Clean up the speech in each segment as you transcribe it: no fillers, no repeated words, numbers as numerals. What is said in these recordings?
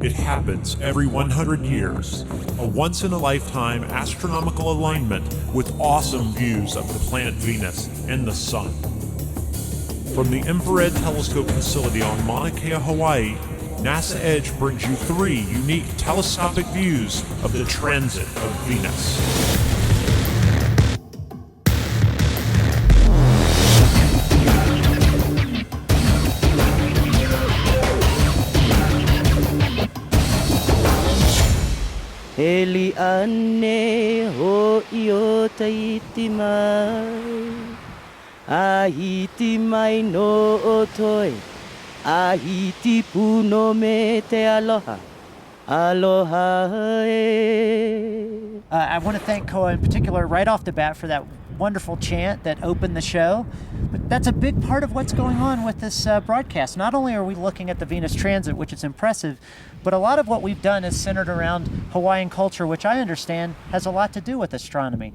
It happens every 100 years, a once-in-a-lifetime astronomical alignment with awesome views of the planet Venus and the Sun. From the infrared telescope facility on Mauna Kea, Hawaii, NASA Edge brings you 3 unique telescopic views of the transit of Venus. Eli ane ho io taiti mai, ahiti mai no otoi, ahiti puno me te aloha, aloha e. I want to thank Koa in particular right off the bat for that wonderful chant that opened the show. But that's a big part of what's going on with this broadcast. Not only are we looking at the Venus transit, which is impressive, but a lot of what we've done is centered around Hawaiian culture, which I understand has a lot to do with astronomy.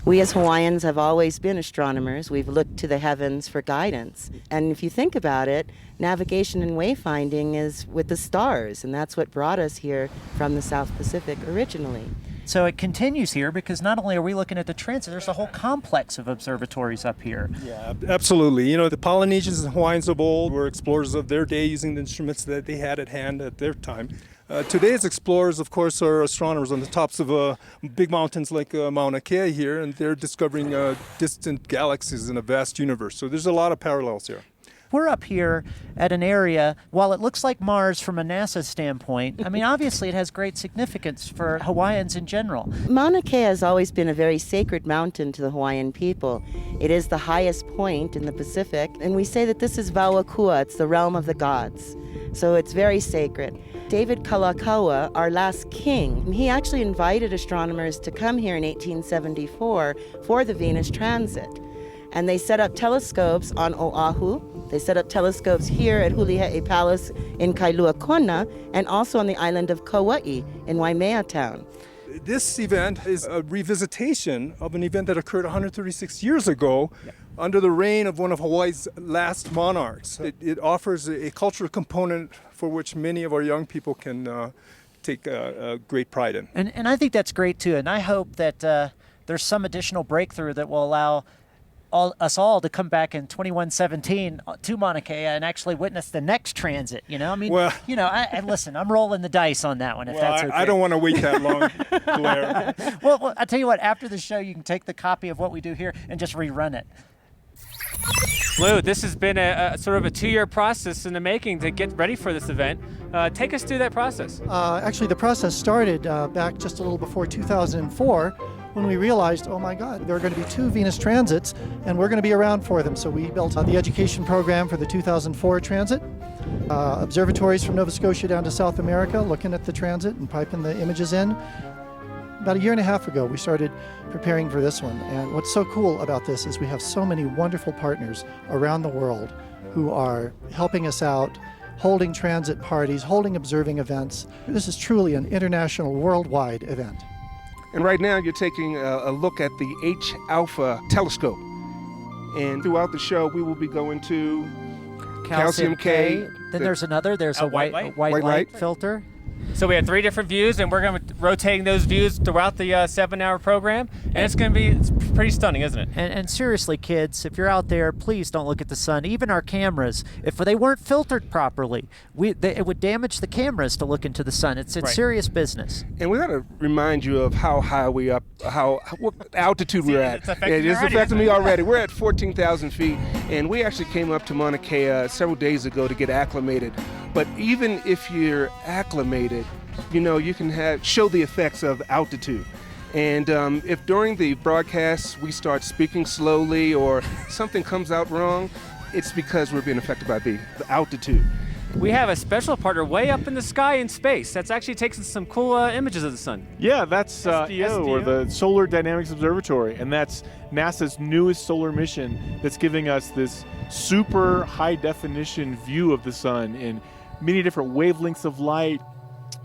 We as Hawaiians have always been astronomers. We've looked to the heavens for guidance. And if you think about it, navigation and wayfinding is with the stars, and that's what brought us here from the South Pacific originally. So it continues here because not only are we looking at the transit, there's a whole complex of observatories up here. Yeah, absolutely. You know, the Polynesians and Hawaiians of old were explorers of their day using the instruments that they had at hand at their time. Today's explorers, of course, are astronomers on the tops of big mountains like Mauna Kea here, and they're discovering distant galaxies in a vast universe. So there's a lot of parallels here. We're up here at an area, while it looks like Mars from a NASA standpoint, I mean, obviously it has great significance for Hawaiians in general. Mauna Kea has always been a very sacred mountain to the Hawaiian people. It is the highest point in the Pacific, and we say that this is Vauakua, it's the realm of the gods. So it's very sacred. David Kalakaua, our last king, he actually invited astronomers to come here in 1874 for the Venus transit. And they set up telescopes on Oahu. They set up telescopes here at Hulihe'i Palace in Kailua Kona, and also on the island of Kauai in Waimea Town. This event is a revisitation of an event that occurred 136 years ago under the reign of one of Hawaii's last monarchs. It offers a cultural component for which many of our young people can take great pride in. And I think that's great too, and I hope that there's some additional breakthrough that will allow us all to come back in 2117 to Mauna Kea and actually witness the next transit. You know, I mean, well, you know, I'm rolling the dice on that one. If that's okay. I don't want to wait that long, Blair. Well, I tell you what. After the show, you can take the copy of what we do here and just rerun it. Lou, this has been a sort of a 2-year process in the making to get ready for this event. Take us through that process. Actually, the process started back just a little before 2004. When we realized, oh my God, there are going to be 2 Venus transits and we're going to be around for them. So we built the education program for the 2004 transit, observatories from Nova Scotia down to South America looking at the transit and piping the images in. About a year and a half ago, we started preparing for this one. And what's so cool about this is we have so many wonderful partners around the world who are helping us out, holding transit parties, holding observing events. This is truly an international, worldwide event. And right now you're taking a look at the H-alpha telescope. And throughout the show, we will be going to calcium K. Then there's a white light filter. So we have 3 different views, and we're going to be rotating those views throughout the 7-hour program, and it's pretty stunning, isn't it? And seriously, kids, if you're out there, please don't look at the sun. Even our cameras, if they weren't filtered properly, it would damage the cameras to look into the sun. It's right. Serious business. And we got to remind you of how high what altitude we're at. It's affecting It's affecting me already. We're at 14,000 feet, and we actually came up to Mauna Kea several days ago to get acclimated. But even if you're acclimated, you know, you can show the effects of altitude. And if during the broadcast we start speaking slowly or something comes out wrong, it's because we're being affected by the altitude. We have a special partner way up in the sky in space that's actually taking some cool images of the sun. Yeah, that's SDO, or the Solar Dynamics Observatory, and that's NASA's newest solar mission that's giving us this super high-definition view of the sun in many different wavelengths of light,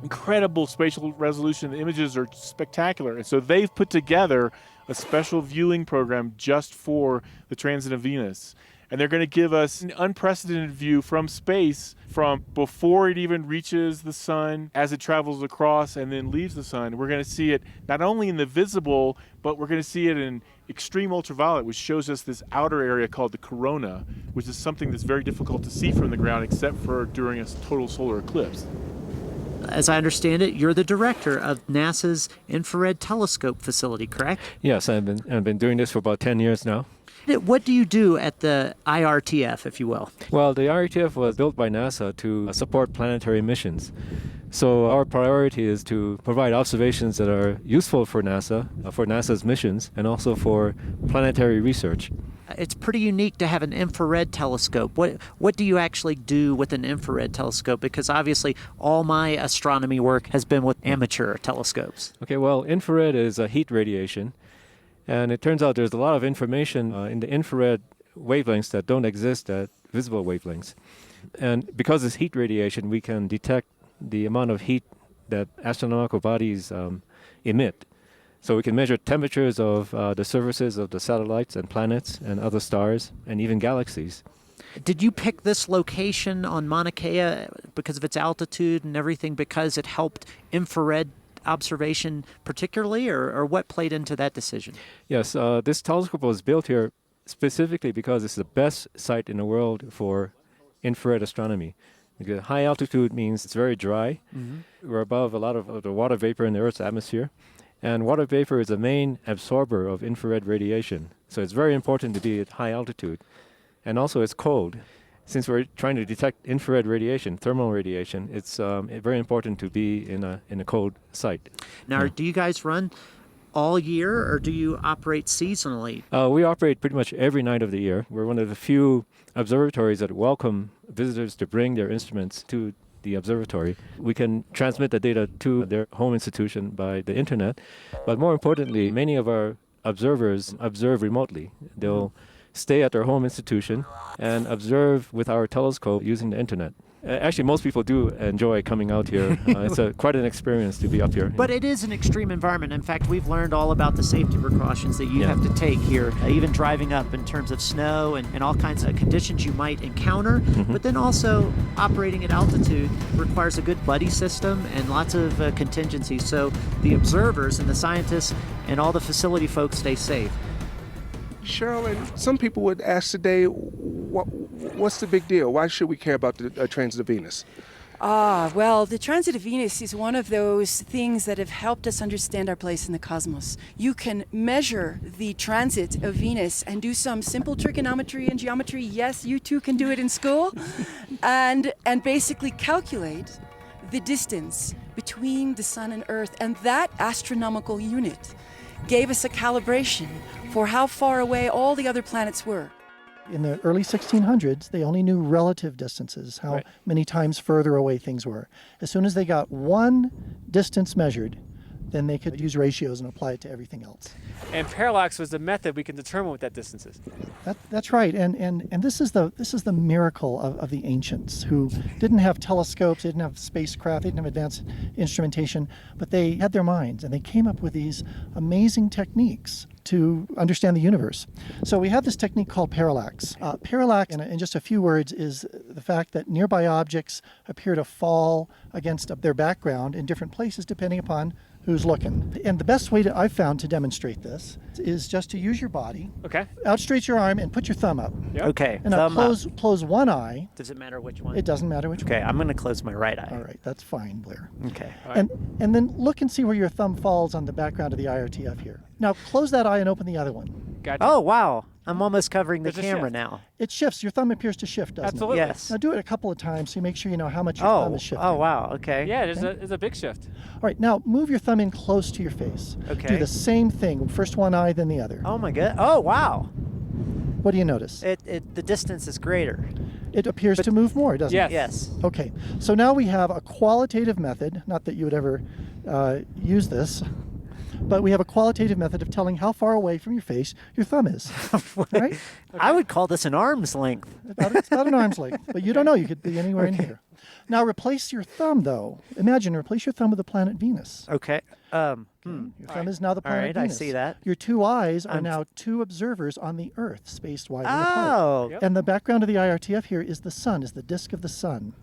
incredible spatial resolution. The images are spectacular, and so they've put together a special viewing program just for the transit of Venus. and they're going to give us an unprecedented view from space from before it even reaches the sun, as it travels across and then leaves the sun. We're going to see it not only in the visible, but we're going to see it in extreme ultraviolet, which shows us this outer area called the corona, which is something that's very difficult to see from the ground except for during a total solar eclipse. As I understand it, you're the director of NASA's Infrared Telescope facility, correct? Yes, I've been doing this for about 10 years now. What do you do at the IRTF, if you will? Well, the IRTF was built by NASA to support planetary missions. So our priority is to provide observations that are useful for NASA, for NASA's missions, and also for planetary research. It's pretty unique to have an infrared telescope. What do you actually do with an infrared telescope? Because obviously all my astronomy work has been with amateur telescopes. Okay, well, infrared is a heat radiation, and it turns out there's a lot of information in the infrared wavelengths that don't exist at visible wavelengths. And because it's heat radiation, we can detect the amount of heat that astronomical bodies emit. So we can measure temperatures of the surfaces of the satellites and planets and other stars and even galaxies. Did you pick this location on Mauna Kea because of its altitude and everything, because it helped infrared observation particularly, or what played into that decision? Yes, this telescope was built here specifically because it's the best site in the world for infrared astronomy. Because high altitude means it's very dry. Mm-hmm. We're above a lot of the water vapor in the Earth's atmosphere. And water vapor is the main absorber of infrared radiation. So it's very important to be at high altitude. And also it's cold. Since we're trying to detect infrared radiation, thermal radiation, it's very important to be in a cold site. Now, do you guys run all year, or do you operate seasonally? We operate pretty much every night of the year. We're one of the few observatories that welcome visitors to bring their instruments to the observatory. We can transmit the data to their home institution by the internet, but more importantly, many of our observers observe remotely. They'll stay at their home institution and observe with our telescope using the internet. Actually, most people do enjoy coming out here. It's quite an experience to be up here. But it is an extreme environment. In fact, we've learned all about the safety precautions that you have to take here, even driving up in terms of snow and all kinds of conditions you might encounter. Mm-hmm. But then also operating at altitude requires a good buddy system and lots of contingencies. So the observers and the scientists and all the facility folks stay safe. Cheryl, and some people would ask today, what's the big deal? Why should we care about the transit of Venus? Well, the transit of Venus is one of those things that have helped us understand our place in the cosmos. You can measure the transit of Venus and do some simple trigonometry and geometry. Yes, you too can do it in school. and basically calculate the distance between the sun and Earth. And that astronomical unit gave us a calibration for how far away all the other planets were. In the early 1600s, they only knew relative distances, how many times further away things were. As soon as they got one distance measured, then they could use ratios and apply it to everything else. And parallax was the method we can determine what that distance is. That's right, and this is the miracle of the ancients, who didn't have telescopes, they didn't have spacecraft, they didn't have advanced instrumentation, but they had their minds, and they came up with these amazing techniques to understand the universe. So we have this technique called parallax. Parallax, in just a few words, is the fact that nearby objects appear to fall against their background in different places depending upon who's looking. And the best way I've found to demonstrate this is just to use your body. Okay. Outstretch your arm and put your thumb up. Yep. Okay. And now close one eye. Does it matter which one? It doesn't matter which one. Okay, I'm going to close my right eye. All right, that's fine, Blair. Okay. And then look and see where your thumb falls on the background of the IRTF here. Now close that eye and open the other one. Gotcha. Oh, wow. I'm almost covering the There's a camera shift. now. It shifts. Your thumb appears to shift, doesn't Absolutely. it? Yes. Now do it a couple of times so you make sure you know how much your thumb is shifting. Oh, wow. Okay. Yeah, there's a big shift. All right, now move your thumb in close to your face. Okay. Do the same thing. First one eye, then the other. Oh, my God. Oh, wow. What do you notice? The distance is greater. It appears to move more, doesn't Yes. it? Yes. Okay, so now we have a qualitative method, not that you would ever use this, but we have a qualitative method of telling how far away from your face your thumb is. Right? I would call this an arm's length. It's about an arm's length, but you don't know. You could be anywhere in here. Now replace your thumb, though. Replace your thumb with the planet Venus. Okay. Your thumb is now the planet All right, Venus. I see that. Your two eyes are now two observers on the Earth, spaced widely apart. Oh. Yep. And the background of the IRTF here is the sun, is the disk of the sun.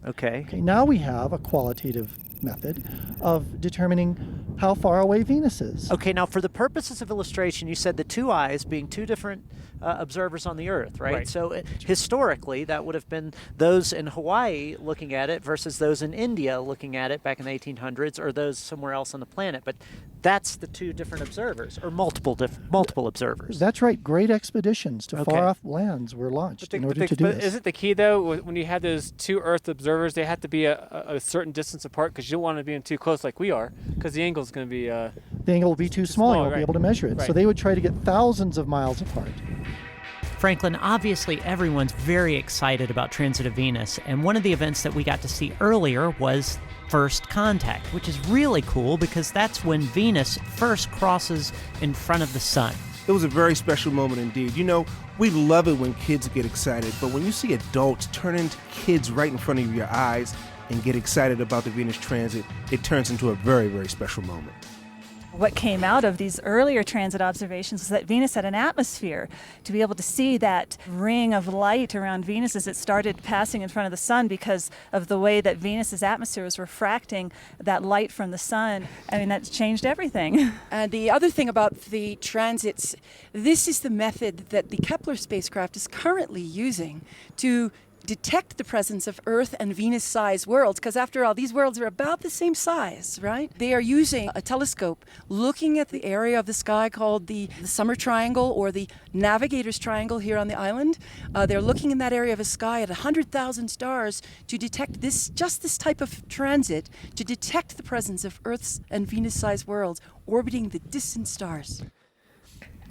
Okay. Now we have a qualitative method of determining how far away Venus is. Okay, now for the purposes of illustration, you said the two eyes being two different observers on the Earth, right? Right. So historically, that would have been those in Hawaii looking at it versus those in India looking at it back in the 1800s, or those somewhere else on the planet. But that's the two different observers, or multiple observers. That's right. Great expeditions to Okay. far-off lands were launched in order to do But this. isn't the key, though, when you have those two Earth observers, they have to be a certain distance apart because you don't want to be in too close like we are, because the angle is going to be... The angle will be too small. You won't be right. able to measure it. So Right. they would try to get thousands of miles apart. Franklin, obviously everyone's very excited about Transit of Venus, and one of the events that we got to see earlier was First Contact, which is really cool because that's when Venus first crosses in front of the sun. It was a very special moment indeed. You know, we love it when kids get excited, but when you see adults turn into kids right in front of your eyes and get excited about the Venus transit, it turns into a very, very special moment. What came out of these earlier transit observations was that Venus had an atmosphere. To be able to see that ring of light around Venus as it started passing in front of the sun because of the way that Venus's atmosphere was refracting that light from the sun, I mean, that changed everything. And the other thing about the transits, this is the method that the Kepler spacecraft is currently using to detect the presence of Earth and Venus-sized worlds, because after all, these worlds are about the same size, right? They are using a telescope looking at the area of the sky called the Summer Triangle or the Navigator's Triangle here on the island. They're looking in that area of the sky at 100,000 stars to detect this type of transit, to detect the presence of Earth's and Venus-sized worlds orbiting the distant stars.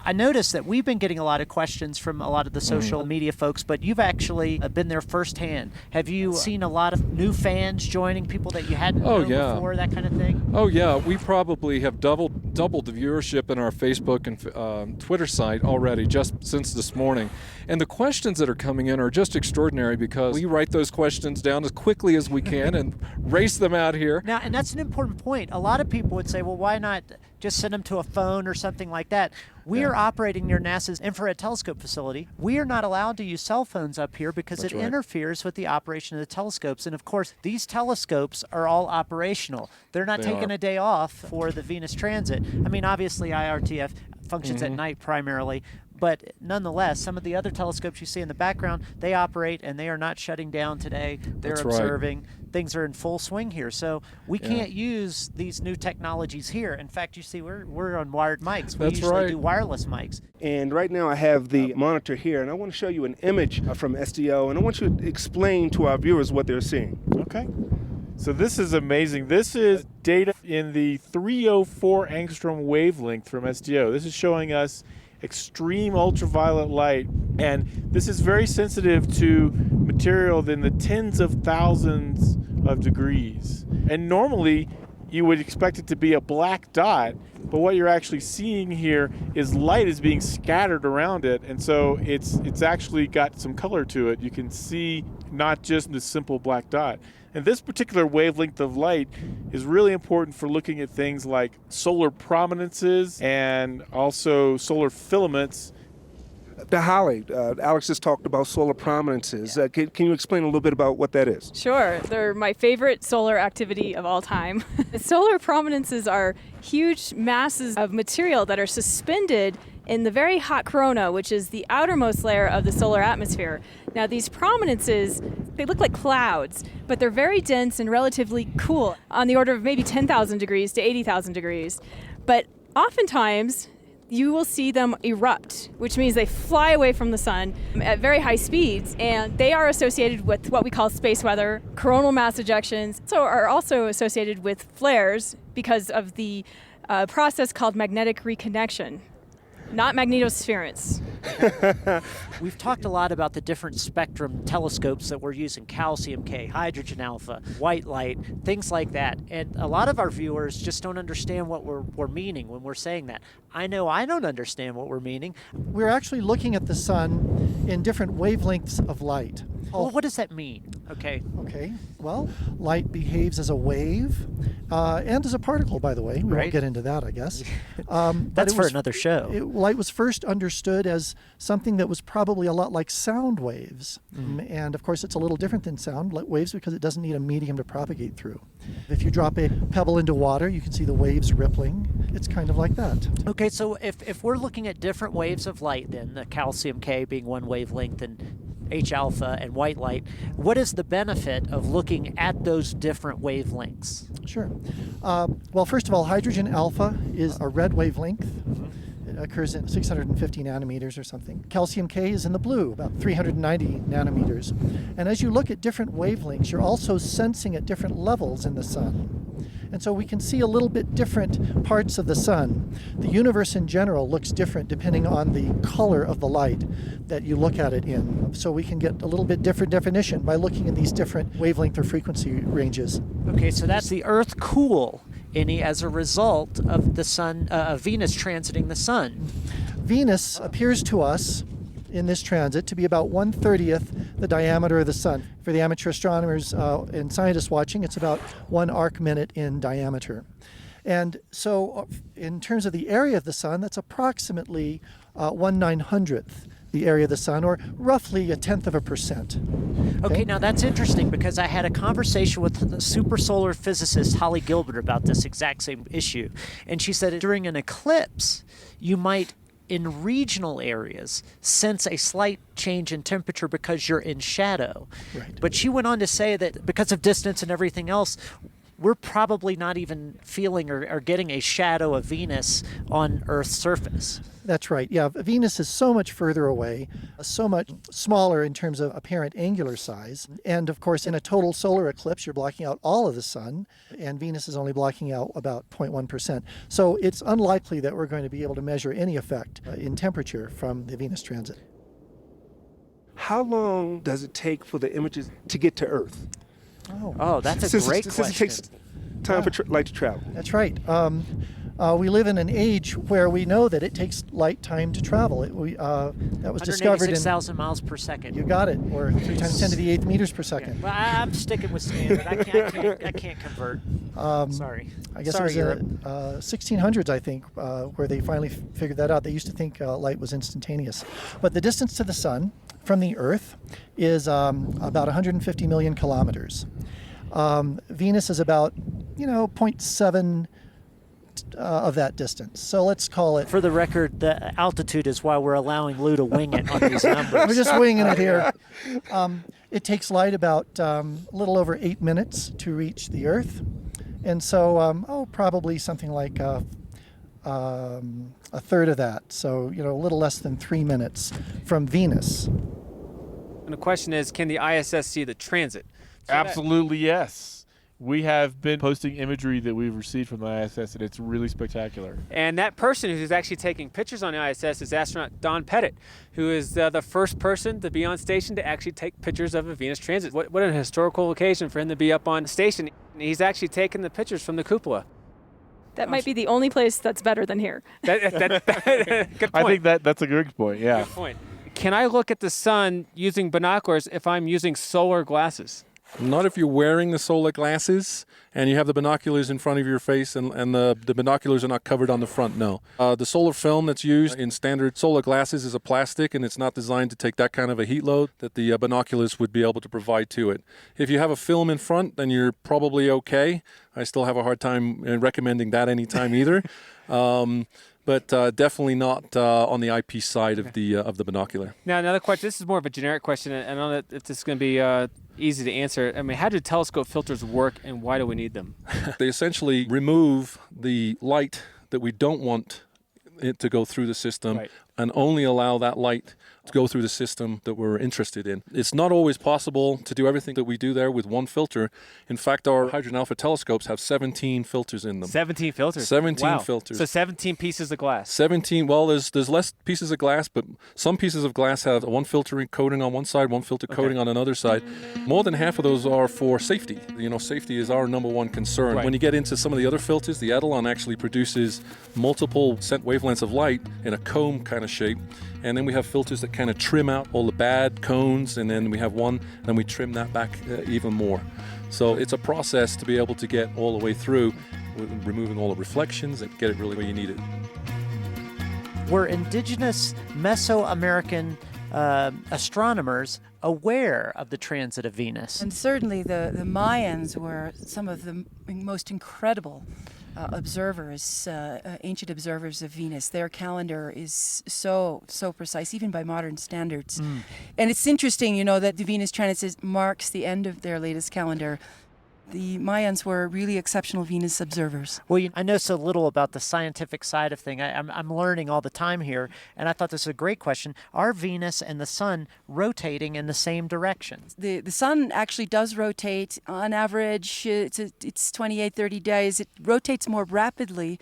I noticed that we've been getting a lot of questions from a lot of the social media folks, but you've actually been there firsthand. Have you seen a lot of new fans joining, people that you hadn't known before, that kind of thing? Oh yeah, we probably have doubled the viewership in our Facebook and Twitter site already just since this morning. And the questions that are coming in are just extraordinary because we write those questions down as quickly as we can and race them out here. Now, and that's an important point. A lot of people would say, well, why not just send them to a phone or something like that? We are operating near NASA's infrared telescope facility. We are not allowed to use cell phones up here because it interferes with the operation of the telescopes. And of course, these telescopes are all operational. They're not taking a day off for the Venus transit. I mean, obviously IRTF functions at night primarily, but nonetheless, some of the other telescopes you see in the background, they operate and they are not shutting down today. They're observing. Things are in full swing here. So we can't use these new technologies here. In fact, you see, we're on wired mics. We usually do wireless mics. And right now I have the monitor here, and I want to show you an image from SDO, and I want you to explain to our viewers what they're seeing. Okay. So this is amazing. This is data in the 304 angstrom wavelength from SDO. This is showing us extreme ultraviolet light, and this is very sensitive to material in the tens of thousands of degrees. And normally you would expect it to be a black dot, but what you're actually seeing here is light is being scattered around it, and so it's actually got some color to it. You can see not just the simple black dot. And this particular wavelength of light is really important for looking at things like solar prominences and also solar filaments. Holly, Alex just talked about solar prominences. Can you explain a little bit about what that is? Sure. They're my favorite solar activity of all time. Solar prominences are huge masses of material that are suspended in the very hot corona, which is the outermost layer of the solar atmosphere. Now, these prominences, they look like clouds, but they're very dense and relatively cool, on the order of maybe 10,000 degrees to 80,000 degrees. But oftentimes, you will see them erupt, which means they fly away from the sun at very high speeds, and they are associated with what we call space weather. Coronal mass ejections are also associated with flares because of the process called magnetic reconnection. not magnetospherics. We've talked a lot about the different spectrum telescopes that we're using, calcium K, hydrogen alpha, white light, things like that. And a lot of our viewers just don't understand what we're meaning when we're saying that. I know I don't understand what we're meaning. We're actually looking at the sun in different wavelengths of light. Well, what does that mean? Okay. Okay. Well, light behaves as a wave and as a particle, by the way. We won't get into that, I guess. That's for another show. Light was first understood as something that was probably a lot like sound waves. And of course, it's a little different than sound waves because it doesn't need a medium to propagate through. If you drop a pebble into water, you can see the waves rippling. It's kind of like that. Okay, so if we're looking at different waves of light, then the calcium K being one wavelength and H alpha and white light, what is the benefit of looking at those different wavelengths? Sure. Well, first of all, hydrogen alpha is a red wavelength. It occurs in 650 nanometers or something. Calcium K is in the blue, about 390 nanometers. And as you look at different wavelengths, you're also sensing at different levels in the sun. And so we can see a little bit different parts of the sun. The universe in general looks different depending on the color of the light that you look at it in. So we can get a little bit different definition by looking at these different wavelength or frequency ranges. Okay, so that's the Earth cool as a result of the sun, Venus transiting the sun. Venus appears to us in this transit to be about 1/30th the diameter of the sun. For the amateur astronomers and scientists watching, it's about 1 arc minute in diameter. And so in terms of the area of the sun, that's approximately 1/900th the area of the sun, or roughly 0.1%. Okay, now that's interesting because I had a conversation with the supersolar physicist Holly Gilbert about this exact same issue. And she said during an eclipse, you might, in regional areas, sense a slight change in temperature because you're in shadow. Right. But she went on to say that because of distance and everything else, we're probably not even feeling or getting a shadow of Venus on Earth's surface. That's right. Yeah, Venus is so much further away, so much smaller in terms of apparent angular size. And of course, in a total solar eclipse, you're blocking out all of the sun, and Venus is only blocking out about 0.1%. So it's unlikely that we're going to be able to measure any effect in temperature from the Venus transit. How long does it take for the images to get to Earth? Oh, that's a great question. Since it takes time for light to travel. That's right. We live in an age where we know that it takes light time to travel. That was discovered in 186,000 miles per second. You got it, or 3 times 10 to the 8th meters per second. Well, I'm sticking with standard. I can't convert. Sorry. I guess Sorry, it was in 1600s, I think, where they finally figured that out. They used to think light was instantaneous. But the distance to the sun from the Earth is about 150 million kilometers. Venus is about, 0.7 of that distance. So let's call it... For the record, the altitude is why we're allowing Lou to wing it on these numbers. We're just winging it here. It takes light about a little over 8 minutes to reach the Earth. And so, probably something like a third of that. So, a little less than 3 minutes from Venus. And the question is, can the ISS see the transit? Absolutely, yes. We have been posting imagery that we've received from the ISS, and it's really spectacular. And that person who's actually taking pictures on the ISS is astronaut Don Pettit, who is the first person to be on station to actually take pictures of a Venus transit. What an historical occasion for him to be up on station. He's actually taken the pictures from the cupola. That might be the only place that's better than here. Good point. I think that's a good point, yeah. Good point. Can I look at the sun using binoculars if I'm using solar glasses? Not if you're wearing the solar glasses and you have the binoculars in front of your face and the binoculars are not covered on the front, no. The solar film that's used in standard solar glasses is a plastic, and it's not designed to take that kind of a heat load that the binoculars would be able to provide to it. If you have a film in front, then you're probably okay. I still have a hard time recommending that anytime either. But definitely not on the eyepiece side of the binocular. Now, another question. This is more of a generic question. I don't know if this is going to be easy to answer. I mean, how do telescope filters work, and why do we need them? They essentially remove the light that we don't want it to go through the system, right, and only allow that light to go through the system that we're interested in. It's not always possible to do everything that we do there with one filter. In fact, our hydrogen alpha telescopes have 17 filters in them. 17 filters? 17 wow. filters. So 17 pieces of glass. 17, well, there's less pieces of glass, but some pieces of glass have one filter coating on one side, one filter coating on another side. More than half of those are for safety. You know, safety is our number one concern. Right. When you get into some of the other filters, the Edelon actually produces multiple wavelengths of light in a comb kind of shape. And then we have filters that kind of trim out all the bad cones, and then we have one, and then we trim that back even more. So it's a process to be able to get all the way through, removing all the reflections and get it really where you need it. Were indigenous Mesoamerican astronomers aware of the transit of Venus? And certainly the Mayans were some of the most incredible observers, ancient observers of Venus. Their calendar is so precise, even by modern standards. And it's interesting, you know, that the Venus transit marks the end of their latest calendar. The Mayans were really exceptional Venus observers. Well, I know so little about the scientific side of things. I'm learning all the time here, and I thought this was a great question. Are Venus and the Sun rotating in the same direction? The Sun actually does rotate. On average, it's 28, 30 days. It rotates more rapidly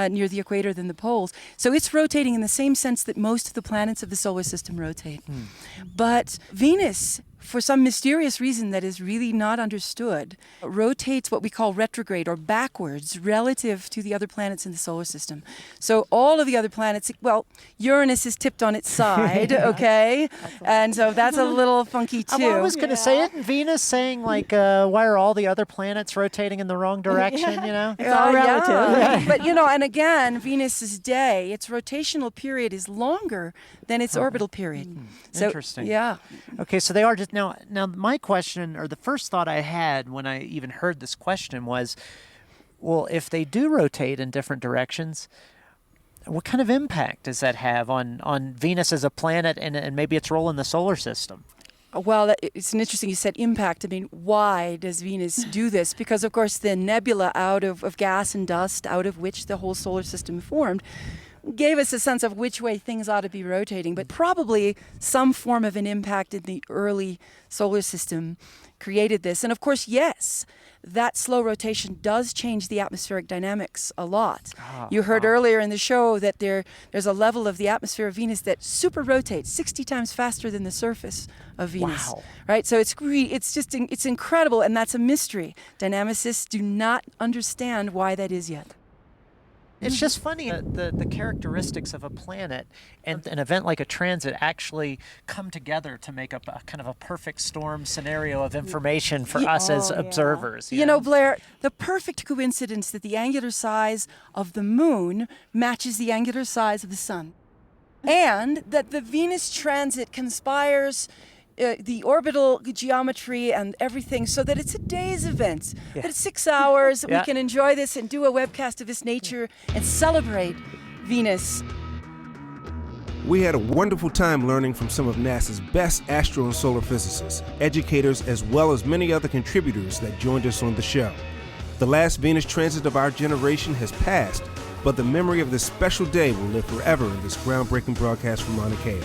near the equator than the poles. So it's rotating in the same sense that most of the planets of the solar system rotate. But Venus, for some mysterious reason that is really not understood, rotates what we call retrograde or backwards relative to the other planets in the solar system. So all of the other planets, well, Uranus is tipped on its side, okay? And so that's a little funky too. I was going to say, isn't Venus saying, like, why are all the other planets rotating in the wrong direction, you know? It's all relative. Yeah. But, you know, and again, Venus's day, its rotational period is longer than its orbital period. So, interesting. Yeah. Okay, so they are just now my question, or the first thought I had when I even heard this question was, well, if they do rotate in different directions, what kind of impact does that have on Venus as a planet and maybe its role in the solar system? Well, it's an interesting, you said impact. I mean, why does Venus do this? Because, of course, the nebula out of gas and dust out of which the whole solar system formed gave us a sense of which way things ought to be rotating, but probably some form of an impact in the early solar system created this. And of course, yes, that slow rotation does change the atmospheric dynamics a lot. You heard earlier in the show that there's a level of the atmosphere of Venus that super rotates 60 times faster than the surface of Venus. Wow. Right? So it's incredible, and that's a mystery. Dynamicists do not understand why that is yet. It's just funny the characteristics of a planet and an event like a transit actually come together to make up a kind of a perfect storm scenario of information for us as observers. You know, Blair, the perfect coincidence that the angular size of the moon matches the angular size of the sun, and that the Venus transit conspires the orbital geometry and everything so that it's a day's event. That it's 6 hours, we can enjoy this and do a webcast of this nature and celebrate Venus. We had a wonderful time learning from some of NASA's best astro and solar physicists, educators, as well as many other contributors that joined us on the show. The last Venus transit of our generation has passed, but the memory of this special day will live forever in this groundbreaking broadcast from Mauna Kea.